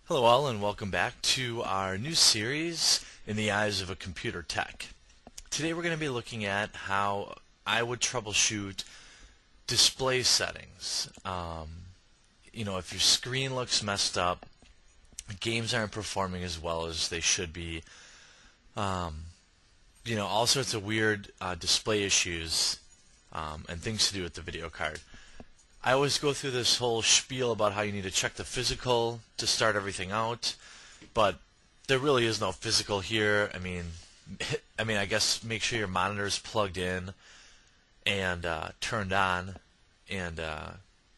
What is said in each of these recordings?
Hello all and welcome back to our new series, In the Eyes of a Computer Tech. Today we're going to be looking at how I would troubleshoot display settings. If your screen looks messed up, games aren't performing as well as they should be, all sorts of weird display issues and things to do with the video card. I always go through this whole spiel about how you need to check the physical to start everything out, but there really is no physical here. I guess make sure your monitor is plugged in and turned on and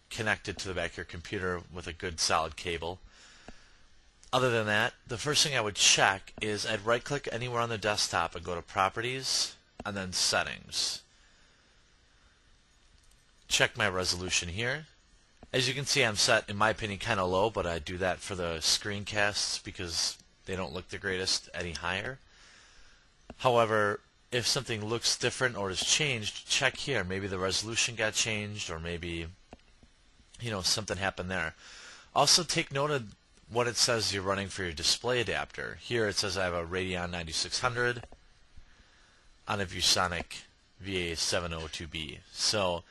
connected to the back of your computer with a good solid cable. Other than that, the first thing I would check is I'd right-click anywhere on the desktop and go to Properties and then Settings. Check my resolution here. As you can see, I'm set, in my opinion, kind of low, but I do that for the screencasts because they don't look the greatest any higher. However, if something looks different or has changed, check here. Maybe the resolution got changed, or maybe something happened there. Also, take note of what it says you're running for your display adapter. Here it says I have a Radeon 9600 on a ViewSonic VA702B. So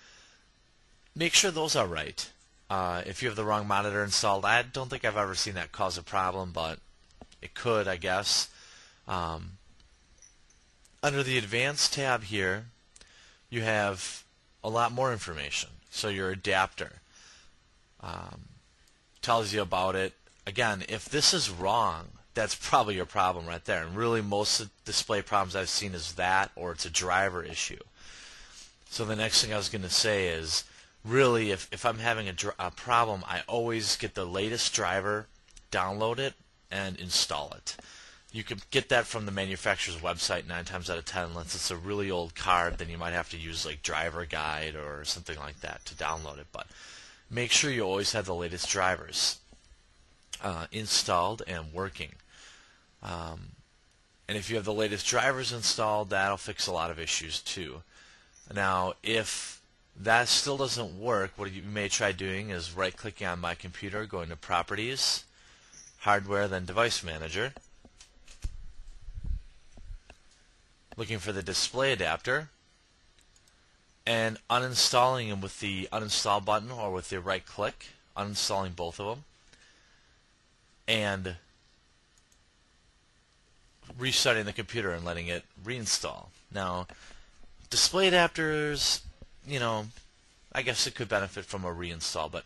make sure those are right. If you have the wrong monitor installed, I don't think I've ever seen that cause a problem, but it could, I guess. Under the Advanced tab here, you have a lot more information. So your adapter tells you about it. Again, if this is wrong, that's probably your problem right there. And really, most of the display problems I've seen is that, or it's a driver issue. So the next thing I was going to say is, really, if I'm having a problem, I always get the latest driver, download it, and install it. You can get that from the manufacturer's website 9 times out of 10. Unless it's a really old card, then you might have to use like Driver Guide or something like that to download it. But make sure you always have the latest drivers installed and working. And if you have the latest drivers installed, that'll fix a lot of issues too. Now, if that still doesn't work, what you may try doing is right-clicking on my computer, going to Properties, Hardware, then Device Manager, looking for the display adapter, and uninstalling them with the uninstall button or with the right-click, uninstalling both of them, and restarting the computer and letting it reinstall. Now, display adapters, I guess it could benefit from a reinstall, but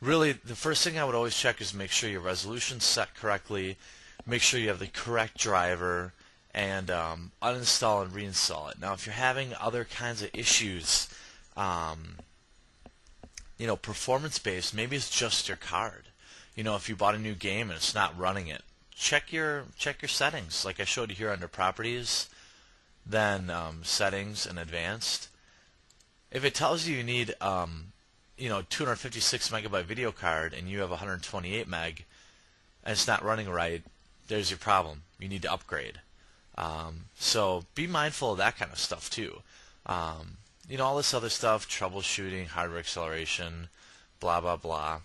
really the first thing I would always check is make sure your resolution's set correctly, make sure you have the correct driver, and uninstall and reinstall it. Now, if you're having other kinds of issues, performance-based, maybe it's just your card. If you bought a new game and it's not running it, check your settings, like I showed you here under Properties, then Settings and Advanced. If it tells you need 256 megabyte video card and you have 128 meg and it's not running right, there's your problem. You need to upgrade. So be mindful of that kind of stuff too. All this other stuff, troubleshooting, hardware acceleration, blah blah blah.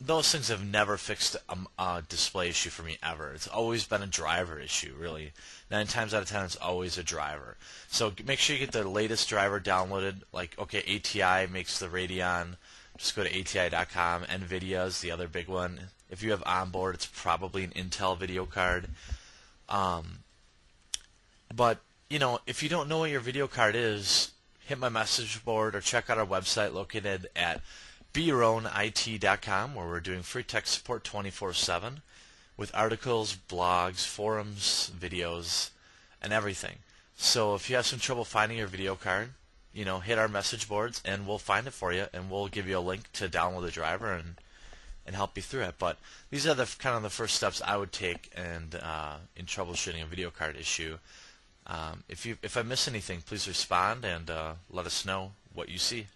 Those things have never fixed a display issue for me ever. It's always been a driver issue, really. 9 times out of 10, it's always a driver. So make sure you get the latest driver downloaded. Like, okay, ATI makes the Radeon. Just go to ATI.com. NVIDIA is the other big one. If you have onboard, it's probably an Intel video card. But, if you don't know what your video card is, hit my message board or check out our website located at BeYourOwnIT.com, where we're doing free tech support 24/7 with articles, blogs, forums, videos, and everything. So if you have some trouble finding your video card, hit our message boards and we'll find it for you, and we'll give you a link to download the driver and help you through it. But these are the kind of the first steps I would take in troubleshooting a video card issue. If I miss anything, please respond and let us know what you see.